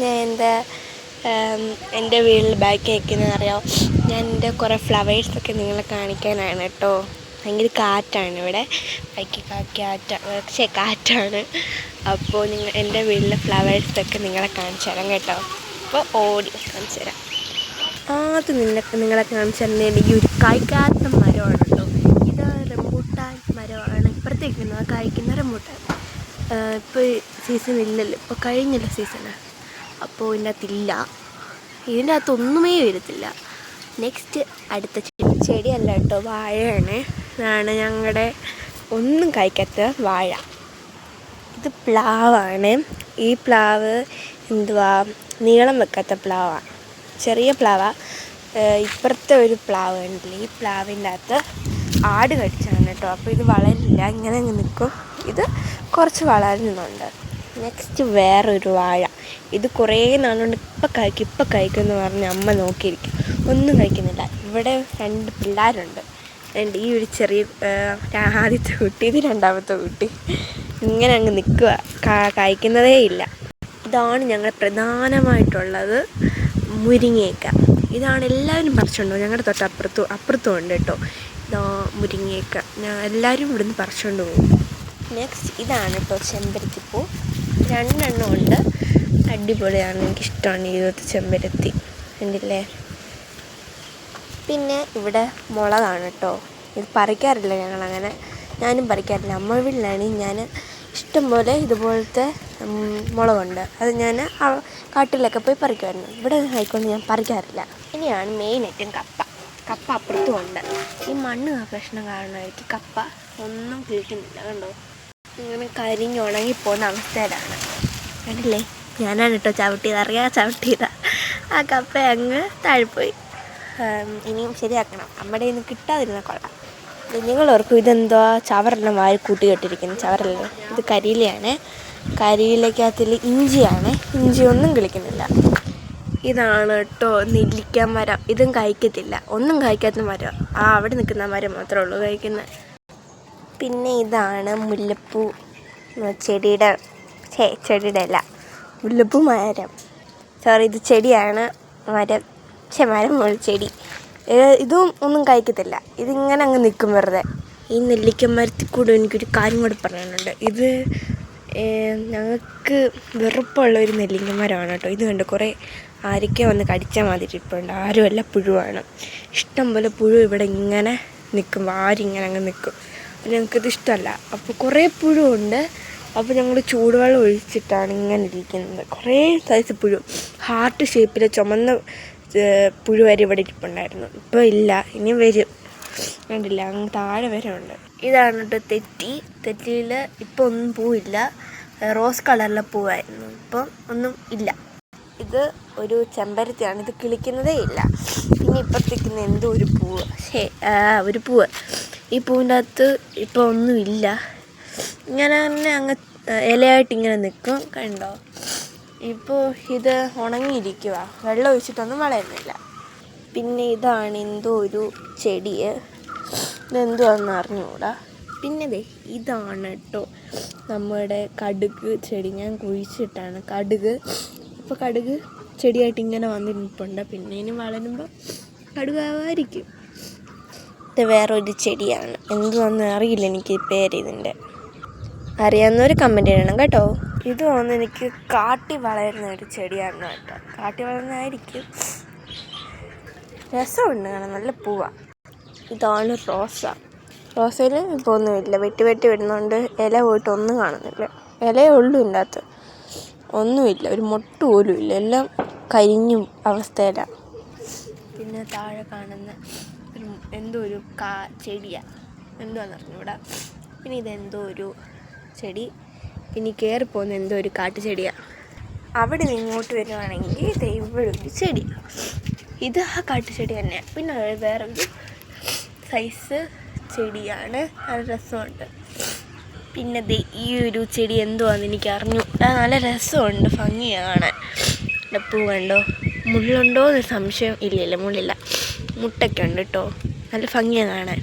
ഞാൻ എൻ്റെ വീട്ടിൽ ബാക്കി വയ്ക്കുന്നത് അറിയാം. ഞാൻ എൻ്റെ കുറേ ഫ്ലവേഴ്സൊക്കെ നിങ്ങളെ കാണിക്കാനാണ് കേട്ടോ. ഭയങ്കര കാറ്റാണ് ഇവിടെ, ബാക്കി കാറ്റാണ്. അപ്പോൾ എൻ്റെ വീട്ടിലെ ഫ്ലവേഴ്സൊക്കെ നിങ്ങളെ കാണിച്ചു തരാം കേട്ടോ. അപ്പോൾ ഓടി കാണിച്ചു തരാം. അത് നിങ്ങളെ കാണിച്ചു തരുന്നത് ഈ ഒരു കായ്ക്കാത്ത മരമാണ് കേട്ടോ. ഇത് റംബൂട്ടാൻ മരമാണ്. ഇപ്പുറത്തേക്ക് കായ്ക്കുന്ന റംബൂട്ടാൻ. ഇപ്പോൾ സീസൺ ഇല്ലല്ലോ, ഇപ്പോൾ കഴിഞ്ഞല്ലോ സീസണ്. അപ്പോൾ ഇതിൻ്റെ അകത്തൊന്നുമേ വരത്തില്ല. നെക്സ്റ്റ് അടുത്ത ചെടിയല്ല കേട്ടോ, വാഴയാണ്. ഇതാണ് ഞങ്ങളുടെ ഒന്നും കായ്ക്കാത്ത വാഴ. ഇത് പ്ലാവാണ്. ഈ പ്ലാവ് നീളം വെക്കാത്ത പ്ലാവാണ്, ചെറിയ പ്ലാവാണ്. ഇപ്പുറത്തെ ഒരു പ്ലാവ് ഉണ്ടല്ലോ, ഈ പ്ലാവിൻ്റെ അകത്ത് ആട് കടിച്ചാണ് കേട്ടോ. അപ്പോൾ ഇത് വളരില്ല, ഇങ്ങനെ അങ്ങ് നിൽക്കും. ഇത് കുറച്ച് വളരുന്നുണ്ട്. നെക്സ്റ്റ് വേറൊരു വാഴ. ഇത് കുറേ നാളുകൊണ്ട് ഇപ്പം കഴിക്കുമെന്ന് പറഞ്ഞ് അമ്മ നോക്കിയിരിക്കും, ഒന്നും കഴിക്കുന്നില്ല. ഇവിടെ 2 പിള്ളേരുണ്ട്. ഈ ഒരു ചെറിയ ആദ്യത്തെ കുട്ടി, ഇത് രണ്ടാമത്തെ കുട്ടി. ഇങ്ങനെ അങ്ങ് നിൽക്കുക, കഴിക്കുന്നതേ ഇല്ല. ഇതാണ് ഞങ്ങൾ പ്രധാനമായിട്ടുള്ളത് മുരിങ്ങയ്ക്ക. ഇതാണ് എല്ലാവരും പറിച്ചുകൊണ്ട് പോകും. ഞങ്ങളുടെ അപ്പുറത്തും ഉണ്ട് കേട്ടോ. ഇതാ മുരിങ്ങയ്ക്ക, എല്ലാവരും ഇവിടുന്ന് പറിച്ചുകൊണ്ട് പോകും. നെക്സ്റ്റ് ഇതാണ് കേട്ടോ ചെമ്പരത്തിപ്പൂ. 2 എണ്ണം ഉണ്ട്, അടിപൊളിയാണ്, എനിക്കിഷ്ടമാണ് ഈ ചെമ്പരത്തി, കണ്ടില്ലേ. പിന്നെ ഇവിടെ മുളകാണ് കേട്ടോ. ഇത് പറിക്കാറില്ല ഞങ്ങളങ്ങനെ, ഞാനും പറിക്കാറില്ല. അമ്മ വീട്ടിലാണ് ഞാൻ ഇഷ്ടംപോലെ ഇതുപോലത്തെ മുളകുണ്ട്. അത് ഞാൻ കാട്ടിലൊക്കെ പോയി പറിക്കുമായിരുന്നു. ഇവിടെ ആയിക്കൊണ്ട് ഞാൻ പറിക്കാറില്ല. ഇനിയാണ് മെയിനായിട്ടും കപ്പ അപ്പുറത്തും ഉണ്ട്. ഈ മണ്ണ് പ്രശ്നം കാരണമായിരിക്കും കപ്പ ഒന്നും കിളിക്കുന്നില്ല, കണ്ടോ. ഇങ്ങനെ കരിഞ്ഞുണങ്ങിപ്പോകുന്ന അവസ്ഥയിലാണ്, കണ്ടില്ലേ. ഞാനാണ് കേട്ടോ ചവിട്ടിയതാ. ആ കപ്പ അങ്ങ് താഴെപ്പോയി. ഇനിയും ശരിയാക്കണം, നമ്മുടെ ഇന്ന് കിട്ടാതിരുന്ന കൊള്ളാം. നിങ്ങളോർക്കും ഇതെന്തോ ചവറെല്ലാം വാരി കൂട്ടിക്കെട്ടിരിക്കുന്നു. ചവറല്ലേ, ഇത് കരിയിലയാണ്. കരിയിലക്കകത്തിൽ ഇഞ്ചിയാണ്. ഇഞ്ചിയൊന്നും കിളിക്കുന്നില്ല. ഇതാണ് കേട്ടോ നെല്ലിക്ക മരം. ഇതും കായ്ക്കത്തില്ല, ഒന്നും കായ്ക്കാത്ത മരം. അവിടെ നിൽക്കുന്ന മരം മാത്രമേ ഉള്ളൂ കായ്ക്കുന്നത്. പിന്നെ ഇതാണ് മുല്ലപ്പൂ ചെടിയുടെ അല്ല, മുല്ലപ്പൂ മരം. ഇത് ചെടിയാണ്. മരം ചെടി. ഇതും ഒന്നും കഴിക്കത്തില്ല, ഇതിങ്ങനെ അങ്ങ് നിൽക്കും വെറുതെ. ഈ നെല്ലിക്ക മരത്തിൽ കൂടെ എനിക്കൊരു കാര്യം കൂടെ പറയാനുണ്ട്. ഇത് ഞങ്ങൾക്ക് വെറുപ്പുള്ളൊരു നെല്ലിക്ക മരമാണ് കേട്ടോ. ഇത് കണ്ട് കുറേ ആരൊക്കെ വന്ന് കടിച്ചാൽ മാതിരി ഇരിപ്പുണ്ട്. ആരുമല്ല, പുഴുവാണ്. ഇഷ്ടം പോലെ പുഴു ഇവിടെ ഇങ്ങനെ നിൽക്കും, ഇങ്ങനെ അങ്ങ് നിൽക്കും. ഞങ്ങൾക്കിത് ഇഷ്ടമല്ല. അപ്പോൾ കുറേ പുഴുണ്ട്. അപ്പോൾ ഞങ്ങൾ ചൂടുവെള്ളം ഒഴിച്ചിട്ടാണ് ഇങ്ങനെ ഇരിക്കുന്നത്. കുറേ സൈസ് പുഴു, ഹാർട്ട് ഷേപ്പിൽ ചുമന്ന പുഴു വരെ ഇവിടെ ഇരിപ്പുണ്ടായിരുന്നു. ഇപ്പോൾ ഇല്ല, ഇനി വരും, കണ്ടില്ല, അങ്ങ് താഴെ വരെ ഉണ്ട്. ഇതാണ് കേട്ടോ തെറ്റിയിൽ ഇപ്പോൾ ഒന്നും പൂവില്ല. റോസ് കളറിലെ പൂവായിരുന്നു, ഇപ്പം ഒന്നും ഇല്ല. ഇത് ഒരു ചെമ്പരത്തിയാണ്, ഇത് കിളിക്കുന്നതേ ഇല്ല. പിന്നെ ഇപ്പത്തേക്കുന്ന എന്തോ ഒരു പൂവ്, ഈ പൂവിൻ്റെ അകത്ത് ഇപ്പോൾ ഒന്നുമില്ല. ഇങ്ങനെ തന്നെ അങ്ങ് ഇലയായിട്ട് ഇങ്ങനെ നിൽക്കും, കണ്ടോ. ഇപ്പോൾ ഇത് ഉണങ്ങിയിരിക്കുക, വെള്ളം ഒഴിച്ചിട്ടൊന്നും വളരുന്നില്ല. പിന്നെ ഇതാണ് എന്തോ ഒരു ചെടി, ഇതെന്തുവാണെന്ന് അറിഞ്ഞുകൂടാ. പിന്നെ ഇതാണ് കേട്ടോ നമ്മുടെ കടുക് ചെടി. ഞാൻ കുഴിച്ചിട്ടാണ് ഇപ്പോൾ കടുക് ചെടിയായിട്ട് ഇങ്ങനെ വന്നിരിപ്പുണ്ട്. പിന്നെ ഇനി വളരുമ്പോൾ കടുകാവായിരിക്കും. ഇത് വേറൊരു ചെടിയാണ്, എന്തുവാണെന്ന് അറിയില്ല എനിക്ക് പേര്. ഇതിൻ്റെ അറിയാവുന്നവർ കമൻറ്റ് ചെയ്യണം കേട്ടോ. ഇത് എനിക്ക് കാട്ടി വളരുന്ന ഒരു ചെടിയാണ് കേട്ടോ. കാട്ടി വളരുന്നതായിരിക്കും, രസമുണ്ട് കാണാൻ, നല്ല പൂവാണ്. ഇതാണ് റോസയിൽ ഇപ്പോൾ ഒന്നുമില്ല, വെട്ടി വരുന്നതുകൊണ്ട് ഇല പോയിട്ട് ഒന്നും കാണുന്നില്ല. ഇലയേ ഉള്ളൂ ഇതിൻ്റെ അകത്ത്, ഒന്നുമില്ല, ഒരു മൊട്ട് പോലും ഇല്ല, എല്ലാം കരിഞ്ഞും അവസ്ഥയിലാണ്. പിന്നെ താഴെ കാണുന്ന എന്തോ ഒരു ചെടിയാണ്, എന്തുവാണെന്ന് അറിഞ്ഞൂടാ. പിന്നെ ഇതെന്തോ ഒരു ചെടി. പിന്നെ കയറിപ്പോകുന്ന എന്തോ ഒരു കാട്ടുചെടിയാണ്. അവിടെ നിന്ന് ഇങ്ങോട്ട് വരുവാണെങ്കിൽ ഇവിടെ ഒരു ചെടി, ഇത് ആ കാട്ടുചെടി തന്നെയാണ്. പിന്നെ വേറൊരു സൈസ് ചെടിയാണ്, നല്ല രസമുണ്ട്. പിന്നെ ഈ ഒരു ചെടി എന്തുവാണെന്ന് എനിക്ക് അറിഞ്ഞൂടാ, നല്ല രസമുണ്ട്, ഭംഗിയാണ്. പൂ കണ്ടോ, മുള്ളുണ്ടോ എന്ന് സംശയം. ഇല്ല, മുള്ളില്ല, മുട്ടൊക്കെ ഉണ്ട് കേട്ടോ, നല്ല ഭംഗിയാണ് കാണാൻ.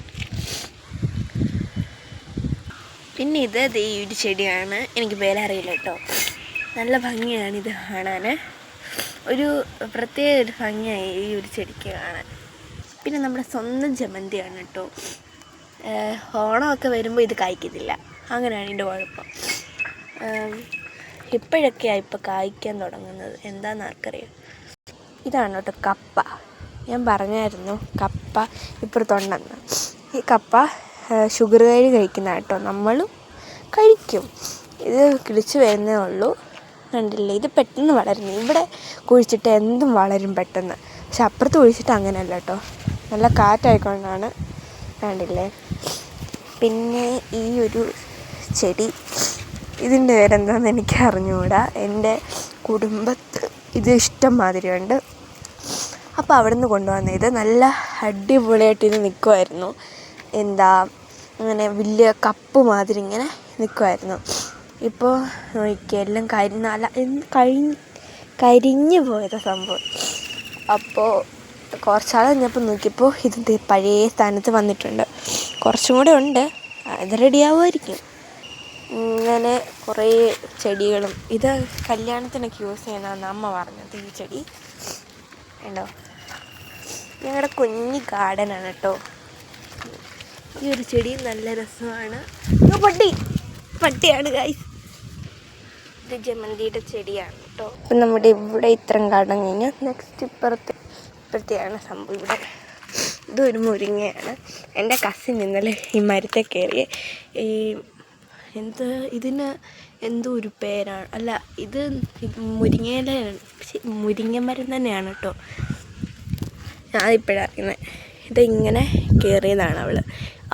പിന്നെ ഈ ഒരു ചെടിയാണ്, എനിക്ക് പേരറിയില്ല കേട്ടോ. നല്ല ഭംഗിയാണ് ഇത് കാണാൻ. ഒരു പ്രത്യേക ഒരു ഭംഗിയായി ഈ ഒരു ചെടിക്ക് കാണാൻ. പിന്നെ നമ്മുടെ സ്വന്തം ജമന്തിയാണ് കേട്ടോ. ഓണമൊക്കെ വരുമ്പോൾ ഇത് കായ്ക്കത്തില്ല, അങ്ങനെയാണ് ഇതിൻ്റെ കുഴപ്പം. ഇപ്പോഴൊക്കെയാണ് ഇപ്പോൾ കായ്ക്കാൻ തുടങ്ങുന്നത്, എന്താണെന്ന് ആർക്കറിയാം. ഇതാണ് കേട്ടോ കപ്പ. ഞാൻ പറഞ്ഞായിരുന്നു കപ്പ ഇപ്പുറത്തുണ്ടെന്ന്. ഈ കപ്പ ഷുഗറുകാർ കഴിക്കുന്ന കേട്ടോ, നമ്മളും കഴിക്കും. ഇത് കിളിച്ച് വരുന്നേ ഉള്ളൂ, കണ്ടില്ലേ? ഇത് പെട്ടെന്ന് വളരുന്നു. ഇവിടെ കുഴിച്ചിട്ട് എന്തും വളരും പെട്ടെന്ന്. പക്ഷെ അപ്പുറത്ത് കുഴിച്ചിട്ട് അങ്ങനെയല്ല കേട്ടോ, നല്ല കാറ്റായിക്കൊണ്ടാണ്, കണ്ടില്ലേ? പിന്നെ ഈ ഒരു ചെടി, ഇതിൻ്റെ പേരെന്താണെന്ന് എനിക്ക് അറിഞ്ഞുകൂടാ. എൻ്റെ കുടുംബത്ത് ഇത് ഇഷ്ടം മാതിരിയുണ്ട്. അപ്പോൾ അവിടെ നിന്ന് കൊണ്ടുവന്ന ഇത് നല്ല അടിപൊളിയായിട്ട് ഇത് നിൽക്കുമായിരുന്നു. അങ്ങനെ വലിയ കപ്പ് മാതിരി ഇങ്ങനെ നിൽക്കുമായിരുന്നു. ഇപ്പോൾ നോക്കിയാൽ എല്ലാം കരിഞ്ഞു പോയത് സംഭവം. അപ്പോൾ കുറച്ചാൾ കഴിഞ്ഞപ്പോൾ നോക്കിയപ്പോൾ ഇത് പഴയ സ്ഥാനത്ത് വന്നിട്ടുണ്ട്. കുറച്ചും കൂടെ ഉണ്ട്, അത് റെഡിയാവുമായിരിക്കും. ഇങ്ങനെ കുറേ ചെടികളും, ഇത് കല്യാണത്തിനൊക്കെ യൂസ് ചെയ്യുന്നതെന്ന് അമ്മ പറഞ്ഞത്. ഈ ചെടി ഉണ്ടോ, ഞങ്ങളുടെ കുഞ്ഞി ഗാർഡനാണ് കേട്ടോ. ഈ ഒരു ചെടി നല്ല രസമാണ്. പട്ടിയാണ് ഗൈസ്. ഇത് ജമന്തിയുടെ ചെടിയാണ് കേട്ടോ. അപ്പം നമ്മുടെ ഇവിടെ ഇത്രയും ഗാർഡൻ കഴിഞ്ഞാൽ നെക്സ്റ്റ് ഇപ്പുറത്തെയാണ് സംഭവം. ഇവിടെ ഇതൊരു മുരിങ്ങയാണ്. എൻ്റെ കസിൻ ഇന്നലെ ഈ മരത്തെ കയറി ഇതിന് എന്തോ ഒരു പേരാണ്, അല്ല ഇത് മുരിങ്ങ മരം തന്നെയാണ് കേട്ടോ. ഞാനിപ്പോഴാണ് അറിയുന്നത്. ഇതിങ്ങനെ കയറിയതാണ് അവൾ.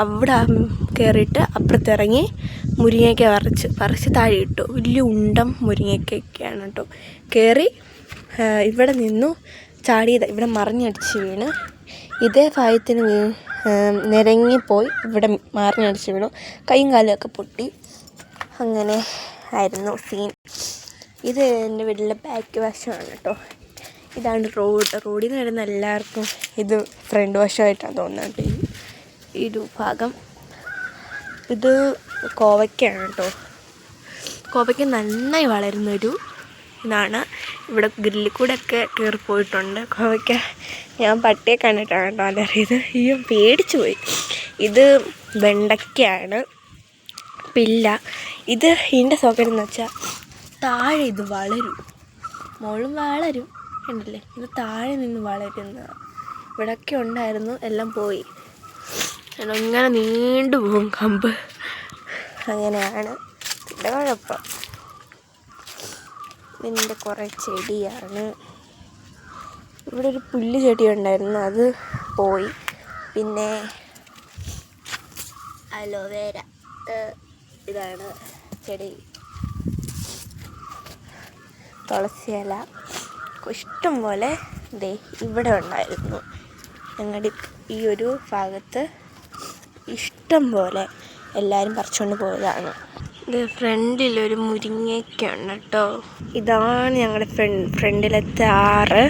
അവിടെ കയറിയിട്ട് അപ്പുറത്തിറങ്ങി മുരിങ്ങയ്ക്ക പറിച്ച് താഴെ ഇട്ടു. വലിയ ഉണ്ടം മുരിങ്ങയ്ക്കൊക്കെയാണ് കേട്ടോ. കയറി ഇവിടെ നിന്നു ചാടിയത്, ഇവിടെ മറിഞ്ഞടിച്ച് വീണ് ഇതേ ഭാഗത്തിന് നിരങ്ങിപ്പോയി ഇവിടെ മറിഞ്ഞടിച്ച് വീണു. കൈയും കാലുമൊക്കെ പൊട്ടി. അങ്ങനെ ആയിരുന്നു സീൻ. ഇത് എൻ്റെ വീട്ടിലെ ബാക്ക് വശമാണ് കേട്ടോ. ഇതാണ് റോഡിൽ നിന്ന് വരുന്ന എല്ലാവർക്കും ഇത് ഫ്രണ്ട് വശമായിട്ടാണ് തോന്നുന്നത്. ഈ ഒരു ഭാഗം ഇത് കോവയ്ക്കാണ് കേട്ടോ. കോവയ്ക്ക നന്നായി വളരുന്നൊരു ഇതാണ്. ഇവിടെ ഗ്രില്ലിൽ കൂടെ ഒക്കെ കയറിപ്പോയിട്ടുണ്ട് കോവയ്ക്ക. ഞാൻ പട്ടിയെ കണ്ടിട്ടാണ് കേട്ടോ അതറിയത്. അയ്യോ, പേടിച്ചു പോയി. ഇത് വെണ്ടയ്ക്കയാണ്, പില്ല. ഇതിൻ്റെ സൗകര്യം എന്ന് വെച്ചാൽ താഴെ ഇത് വളരും, മോളും വളരും, കണ്ടില്ലേ? ഇത് താഴെ നിന്ന് വളരുന്ന. ഇവിടെയൊക്കെ ഉണ്ടായിരുന്നു, എല്ലാം പോയി. ഇങ്ങനെ നീണ്ടു പോകും കമ്പ്, അങ്ങനെയാണ് ഇവിടെ കുഴപ്പം. ഇതിൻ്റെ കുറേ ചെടിയാണ്. ഇവിടെ ഒരു പുല്ല് ചെടി ഉണ്ടായിരുന്നു, അത് പോയി. പിന്നെ അലോവേര, ഇതാണ് ചെടി. തുളസിയില ഇഷ്ടം പോലെ ഇവിടെ ഉണ്ടായിരുന്നു. ഞങ്ങളുടെ ഈ ഒരു ഭാഗത്ത് ഇഷ്ടം പോലെ എല്ലാവരും പറിച്ചുകൊണ്ട് പോയതാണ്. ഇത് ഫ്രണ്ടിലൊരു മുരിങ്ങയ്ക്കുണ്ട് കേട്ടോ. ഇതാണ് ഞങ്ങളുടെ ഫ്രണ്ടിലത്തെ ആറ്,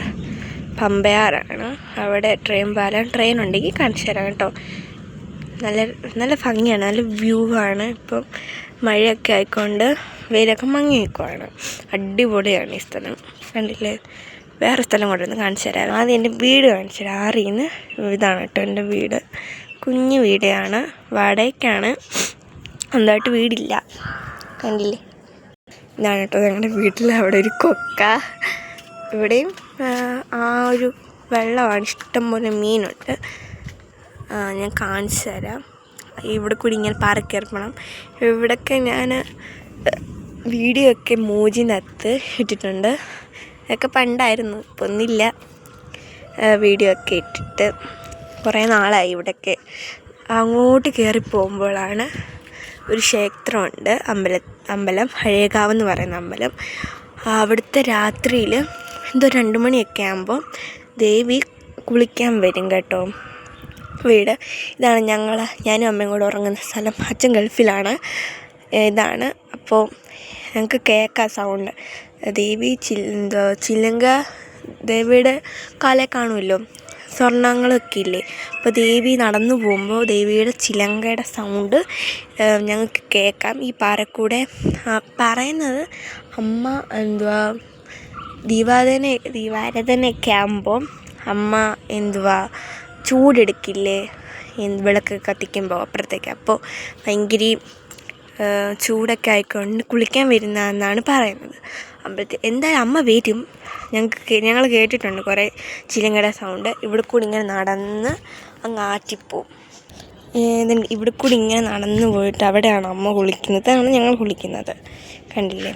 പമ്പയാറാണ്. അവിടെ ട്രെയിൻ ഉണ്ടെങ്കിൽ കാണിച്ചു തരാം കേട്ടോ. നല്ല ഭംഗിയാണ്, നല്ല വ്യൂ ആണ്. ഇപ്പം മഴയൊക്കെ ആയിക്കൊണ്ട് വെയിലൊക്കെ മങ്ങി നിൽക്കുവാണ്. അടിപൊളിയാണ് ഈ സ്ഥലം, കണ്ടില്ലേ? വേറെ സ്ഥലം കൊണ്ടുവന്ന് കാണിച്ചു തരാം. ആദ്യം എൻ്റെ വീട് കാണിച്ചു തരാം. ആറിന്ന് ഇതാണ് കേട്ടോ എൻ്റെ വീട്. കുഞ്ഞു വീടാണ്, വാടകയ്ക്കാണ്, സ്വന്തമായിട്ട് വീടില്ല. കണ്ടില്ലേ? ഇതാണ് കേട്ടോ ഞങ്ങളുടെ വീട്ടിൽ. അവിടെ ഒരു കൊക്ക, ഇവിടെയും ആ ഒരു വെള്ളമാണ്, ഇഷ്ടം പോലെ മീനുണ്ട്. ഞാൻ കാണിച്ചു തരാം. ഇവിടെ കൂടി ഇങ്ങനെ പാറക്കയറണം. ഇവിടെയൊക്കെ ഞാൻ വീഡിയോ ഒക്കെ മോജിനകത്ത് ഇട്ടിട്ടുണ്ട്. അതൊക്കെ പണ്ടായിരുന്നു, ഇപ്പോൾ ഒന്നുമില്ല. വീഡിയോ ഒക്കെ ഇട്ടിട്ട് കുറേ നാളായി. ഇവിടെയൊക്കെ അങ്ങോട്ട് കയറി പോകുമ്പോഴാണ് ഒരു ക്ഷേത്രമുണ്ട്, അമ്പലം ഹഴേകാവെന്ന് പറയുന്ന അമ്പലം. അവിടുത്തെ രാത്രിയിൽ എന്തോ 2 മണിയൊക്കെ ആകുമ്പോൾ ദേവി കുളിക്കാൻ വരും കേട്ടോ. വീട് ഇതാണ്. ഞാനും അമ്മയും കൂടെ ഉറങ്ങുന്ന സ്ഥലം. അച്ഛൻ ഗൾഫിലാണ്. ഇതാണ്. അപ്പോൾ ഞങ്ങൾക്ക് കേൾക്കാം സൗണ്ട്. ദേവി ചിലങ്ക, ദേവിയുടെ കാലേ കാണുമല്ലോ, സ്വർണ്ണങ്ങളൊക്കെ ഇല്ലേ. അപ്പോൾ ദേവി നടന്നു പോകുമ്പോൾ ദേവിയുടെ ചിലങ്കയുടെ സൗണ്ട് ഞങ്ങൾക്ക് കേൾക്കാം. ഈ പാറക്കൂടെ പറയുന്നത് അമ്മ എന്തുവാ ദീപാരാധനയൊക്കെ ആകുമ്പോൾ അമ്മ എന്തുവാ ചൂടെടുക്കില്ലേ വിളക്ക് കത്തിക്കുമ്പോൾ അപ്പുറത്തേക്ക്. അപ്പോൾ ഭയങ്കര ചൂടൊക്കെ ആയിക്കൊണ്ട് കുളിക്കാൻ വരുന്നതെന്നാണ് പറയുന്നത്. എന്തായാലും അമ്മ വരും. ഞങ്ങൾ കേട്ടിട്ടുണ്ട് കുറേ ചിലങ്കയുടെ സൗണ്ട്. ഇവിടെ കൂടി ഇങ്ങനെ നടന്ന് അങ്ങ് ആറ്റിപ്പോവും. ഇവിടെ കൂടി ഇങ്ങനെ നടന്ന് പോയിട്ട് അവിടെയാണ് അമ്മ കുളിക്കുന്നത്. അതാണ് ഞങ്ങൾ കുളിക്കുന്നത്. കണ്ടില്ലേ?